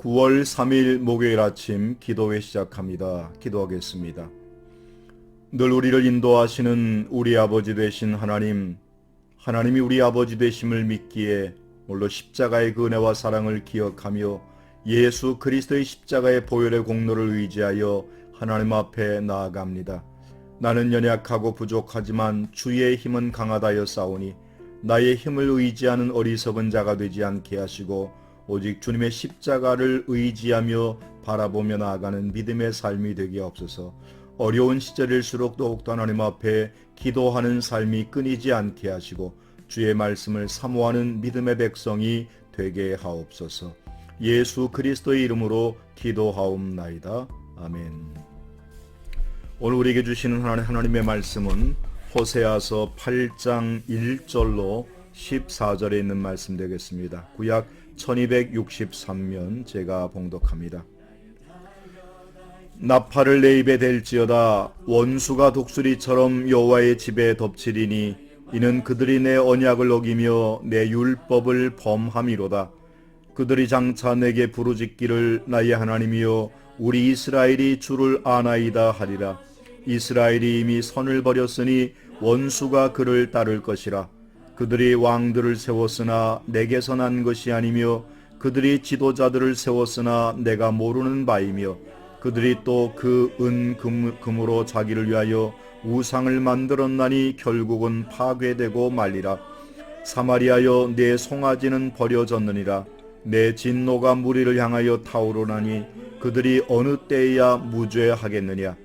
9월 3일 목요일 아침 기도회 시작합니다. 기도하겠습니다. 늘 우리를 인도하시는 우리 아버지 되신 하나님, 하나님이 우리 아버지 되심을 믿기에 물론 십자가의 그 은혜와 사랑을 기억하며 예수 그리스도의 십자가의 보혈의 공로를 의지하여 하나님 앞에 나아갑니다. 나는 연약하고 부족하지만 주의 힘은 강하다여 싸우니 나의 힘을 의지하는 어리석은 자가 되지 않게 하시고 오직 주님의 십자가를 의지하며 바라보며 나아가는 믿음의 삶이 되게 없어서 어려운 시절일수록 더욱더 하나님 앞에 기도하는 삶이 끊이지 않게 하시고 주의 말씀을 사모하는 믿음의 백성이 되게 하옵소서. 예수 그리스도의 이름으로 기도하옵나이다. 아멘. 오늘 우리에게 주시는 하나님의 말씀은 호세아서 8장 1절로 14절에 있는 말씀 되겠습니다. 구약 1263면 제가 봉독합니다. 나팔을 내 입에 댈지어다. 원수가 독수리처럼 여호와의 집에 덮치리니 이는 그들이 내 언약을 어기며 내 율법을 범함이로다. 그들이 장차 내게 부르짖기를 나의 하나님이여 우리 이스라엘이 주를 아나이다 하리라. 이스라엘이 이미 선을 버렸으니 원수가 그를 따를 것이라. 그들이 왕들을 세웠으나 내게서 난 것이 아니며 그들이 지도자들을 세웠으나 내가 모르는 바이며 그들이 또 그 금으로 자기를 위하여 우상을 만들었나니 결국은 파괴되고 말리라. 사마리아여 내 송아지는 버려졌느니라. 내 진노가 무리를 향하여 타오르나니 그들이 어느 때에야 무죄하겠느냐.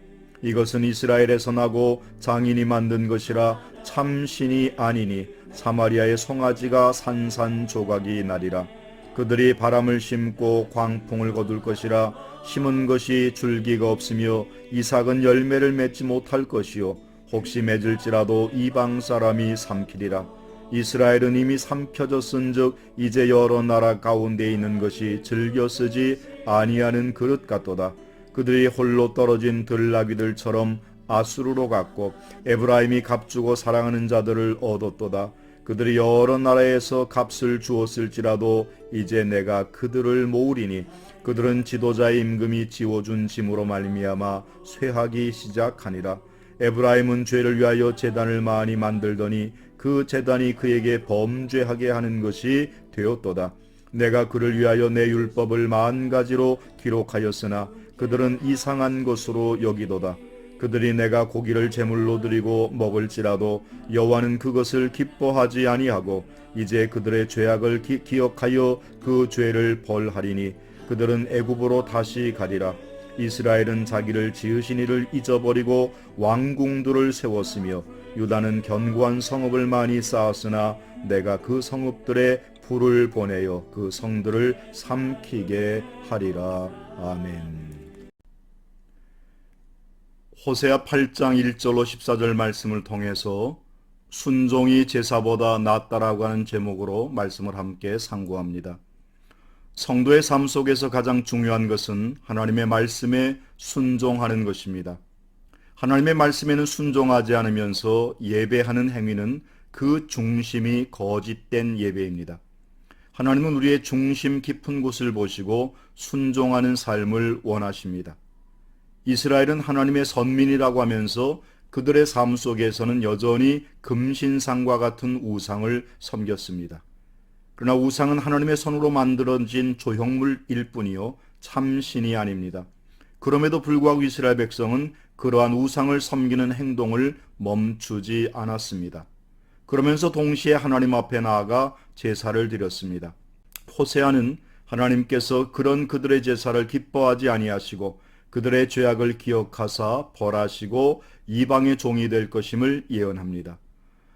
이것은 이스라엘에서 나고 장인이 만든 것이라 참신이 아니니 사마리아의 송아지가 산산조각이 나리라. 그들이 바람을 심고 광풍을 거둘 것이라. 심은 것이 줄기가 없으며 이삭은 열매를 맺지 못할 것이요 혹시 맺을지라도 이방 사람이 삼키리라. 이스라엘은 이미 삼켜졌은즉 이제 여러 나라 가운데 있는 것이 즐겨 쓰지 아니하는 그릇 같도다. 그들이 홀로 떨어진 들나귀들처럼 아수르로 갔고 에브라임이 값주고 사랑하는 자들을 얻었도다. 그들이 여러 나라에서 값을 주었을지라도 이제 내가 그들을 모으리니 그들은 지도자의 임금이 지워준 짐으로 말미암아 쇠하기 시작하니라. 에브라임은 죄를 위하여 제단을 많이 만들더니 그 제단이 그에게 범죄하게 하는 것이 되었도다. 내가 그를 위하여 내 율법을 10,000가지로 기록하였으나 그들은 이상한 것으로 여기도다. 그들이 내가 고기를 제물로 드리고 먹을지라도 여호와는 그것을 기뻐하지 아니하고 이제 그들의 죄악을 기억하여 그 죄를 벌하리니 그들은 애굽으로 다시 가리라. 이스라엘은 자기를 지으신 이를 잊어버리고 왕궁들을 세웠으며 유다는 견고한 성읍을 많이 쌓았으나 내가 그 성읍들에 불을 보내어 그 성들을 삼키게 하리라. 아멘. 호세아 8장 1절로 14절 말씀을 통해서 순종이 제사보다 낫다라고 하는 제목으로 말씀을 함께 상고합니다. 성도의 삶 속에서 가장 중요한 것은 하나님의 말씀에 순종하는 것입니다. 하나님의 말씀에는 순종하지 않으면서 예배하는 행위는 그 중심이 거짓된 예배입니다. 하나님은 우리의 중심 깊은 곳을 보시고 순종하는 삶을 원하십니다. 이스라엘은 하나님의 선민이라고 하면서 그들의 삶 속에서는 여전히 금신상과 같은 우상을 섬겼습니다. 그러나 우상은 하나님의 손으로 만들어진 조형물일 뿐이요 참신이 아닙니다. 그럼에도 불구하고 이스라엘 백성은 그러한 우상을 섬기는 행동을 멈추지 않았습니다. 그러면서 동시에 하나님 앞에 나아가 제사를 드렸습니다. 호세아는 하나님께서 그런 그들의 제사를 기뻐하지 아니하시고 그들의 죄악을 기억하사 벌하시고 이방의 종이 될 것임을 예언합니다.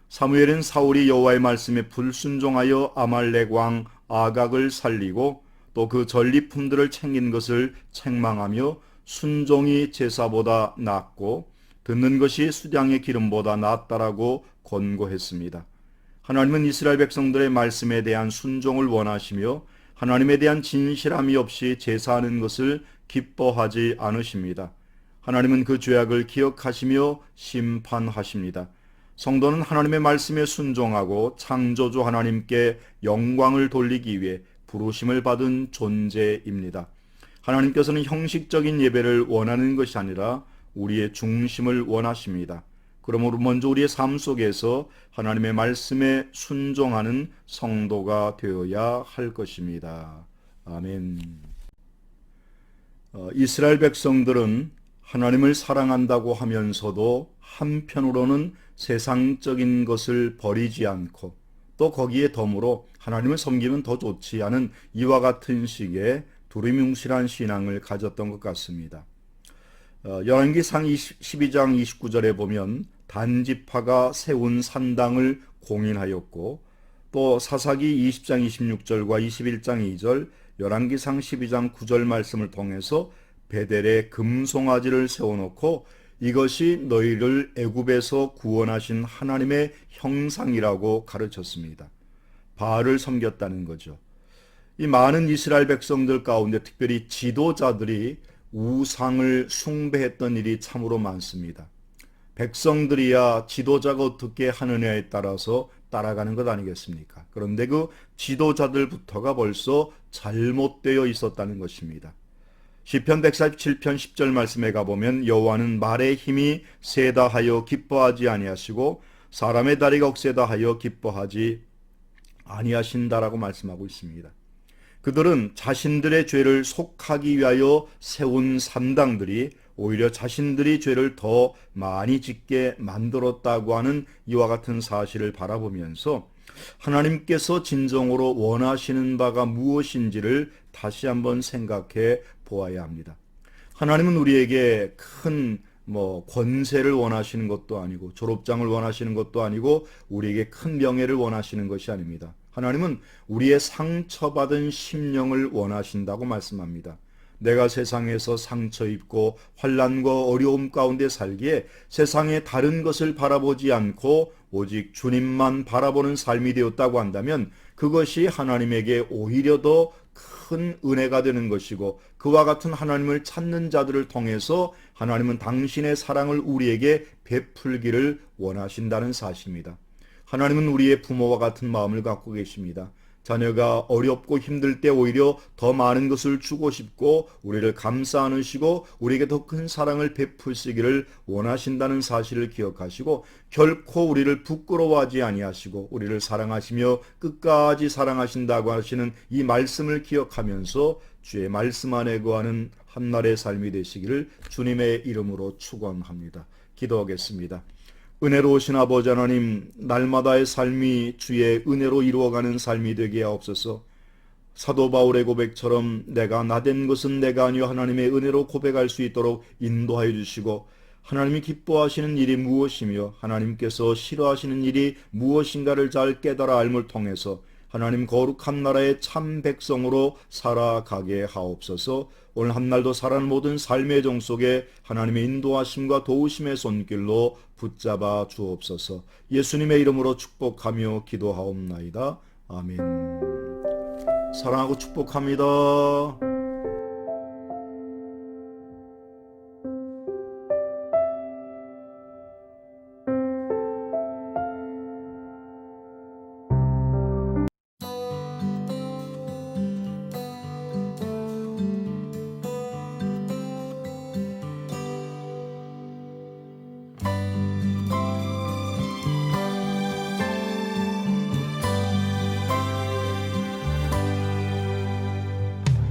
사무엘은 사울이 여호와의 말씀에 불순종하여 아말렉 왕 아각을 살리고 또 그 전리품들을 챙긴 것을 책망하며 순종이 제사보다 낫고 듣는 것이 수량의 기름보다 낫다라고 권고했습니다. 하나님은 이스라엘 백성들의 말씀에 대한 순종을 원하시며 하나님에 대한 진실함이 없이 제사하는 것을 기뻐하지 않으십니다. 하나님은 그 죄악을 기억하시며 심판하십니다. 성도는 하나님의 말씀에 순종하고 창조주 하나님께 영광을 돌리기 위해 부르심을 받은 존재입니다. 하나님께서는 형식적인 예배를 원하는 것이 아니라 우리의 중심을 원하십니다. 그러므로 먼저 우리의 삶 속에서 하나님의 말씀에 순종하는 성도가 되어야 할 것입니다. 아멘. 이스라엘 백성들은 하나님을 사랑한다고 하면서도 한편으로는 세상적인 것을 버리지 않고 또 거기에 덤으로 하나님을 섬기면 더 좋지 않은 이와 같은 식의 두리뭉실한 신앙을 가졌던 것 같습니다. 열왕기상 12장 29절에 보면 단지파가 세운 산당을 공인하였고 또 사사기 20장 26절과 21장 2절 열왕기상 12장 9절 말씀을 통해서 베델에 금송아지를 세워놓고 이것이 너희를 애굽에서 구원하신 하나님의 형상이라고 가르쳤습니다. 바알을 섬겼다는 거죠. 이 많은 이스라엘 백성들 가운데 특별히 지도자들이 우상을 숭배했던 일이 참으로 많습니다. 백성들이야 지도자가 어떻게 하느냐에 따라서 따라가는 것 아니겠습니까? 그런데 그 지도자들부터가 벌써 잘못되어 있었다는 것입니다. 시편 147편 10절 말씀에 가보면 여호와는 말의 힘이 세다 하여 기뻐하지 아니하시고 사람의 다리가 억세다 하여 기뻐하지 아니하신다라고 말씀하고 있습니다. 그들은 자신들의 죄를 속하기 위하여 세운 산당들이 오히려 자신들이 죄를 더 많이 짓게 만들었다고 하는 이와 같은 사실을 바라보면서 하나님께서 진정으로 원하시는 바가 무엇인지를 다시 한번 생각해 보아야 합니다. 하나님은 우리에게 큰 권세를 원하시는 것도 아니고 졸업장을 원하시는 것도 아니고 우리에게 큰 명예를 원하시는 것이 아닙니다. 하나님은 우리의 상처받은 심령을 원하신다고 말씀합니다. 내가 세상에서 상처 입고 환난과 어려움 가운데 살기에 세상의 다른 것을 바라보지 않고 오직 주님만 바라보는 삶이 되었다고 한다면 그것이 하나님에게 오히려 더 큰 은혜가 되는 것이고 그와 같은 하나님을 찾는 자들을 통해서 하나님은 당신의 사랑을 우리에게 베풀기를 원하신다는 사실입니다. 하나님은 우리의 부모와 같은 마음을 갖고 계십니다. 자녀가 어렵고 힘들 때 오히려 더 많은 것을 주고 싶고 우리를 감싸 안으시고 우리에게 더 큰 사랑을 베푸시기를 원하신다는 사실을 기억하시고 결코 우리를 부끄러워하지 아니하시고 우리를 사랑하시며 끝까지 사랑하신다고 하시는 이 말씀을 기억하면서 주의 말씀 안에 거하는 한날의 삶이 되시기를 주님의 이름으로 축원합니다. 기도하겠습니다. 은혜로우신 아버지 하나님, 날마다의 삶이 주의 은혜로 이루어가는 삶이 되게 하옵소서. 사도 바울의 고백처럼 내가 나된 것은 내가 아니요 하나님의 은혜로 고백할 수 있도록 인도하여 주시고 하나님이 기뻐하시는 일이 무엇이며 하나님께서 싫어하시는 일이 무엇인가를 잘 깨달아 알물 통해서 하나님 거룩한 나라의 참 백성으로 살아가게 하옵소서. 오늘 한날도 살아가는 모든 삶의 정 속에 하나님의 인도하심과 도우심의 손길로 붙잡아 주옵소서. 예수님의 이름으로 축복하며 기도하옵나이다. 아멘. 사랑하고 축복합니다.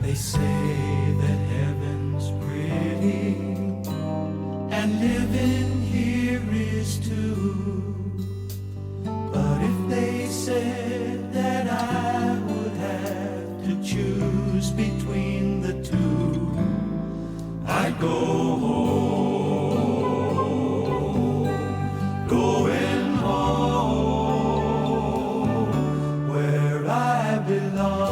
They say that heaven's pretty and living here is too. But if they said that I would have to choose between the two, I'd go home, going home where I belong.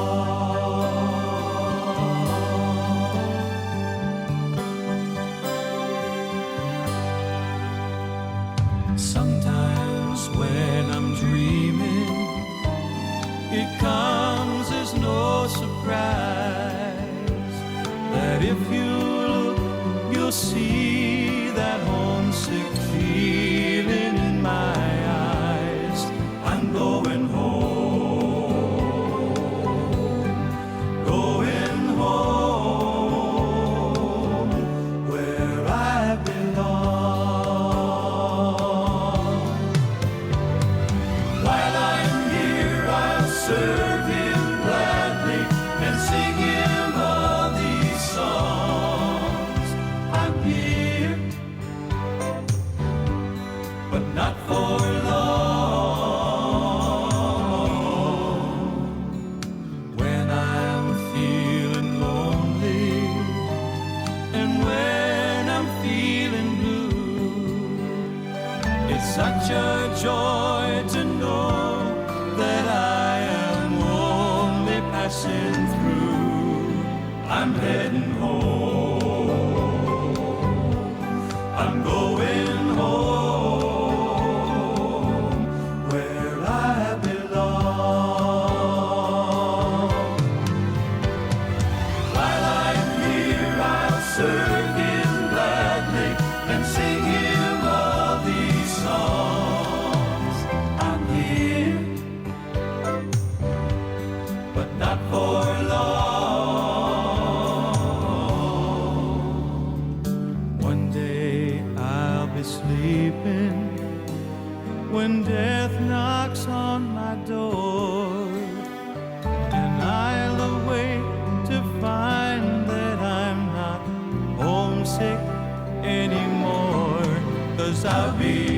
Sometimes when I'm dreaming, it comes as no surprise that if you look, you'll see that homesick feeling in my eyes. I'm going home, serve Him gladly and sing Him all these songs. I'm here, but not for long. One day I'll be sleeping when death knocks on my door, and I'll awake to find that I'm not homesick anymore, 'cause I'll be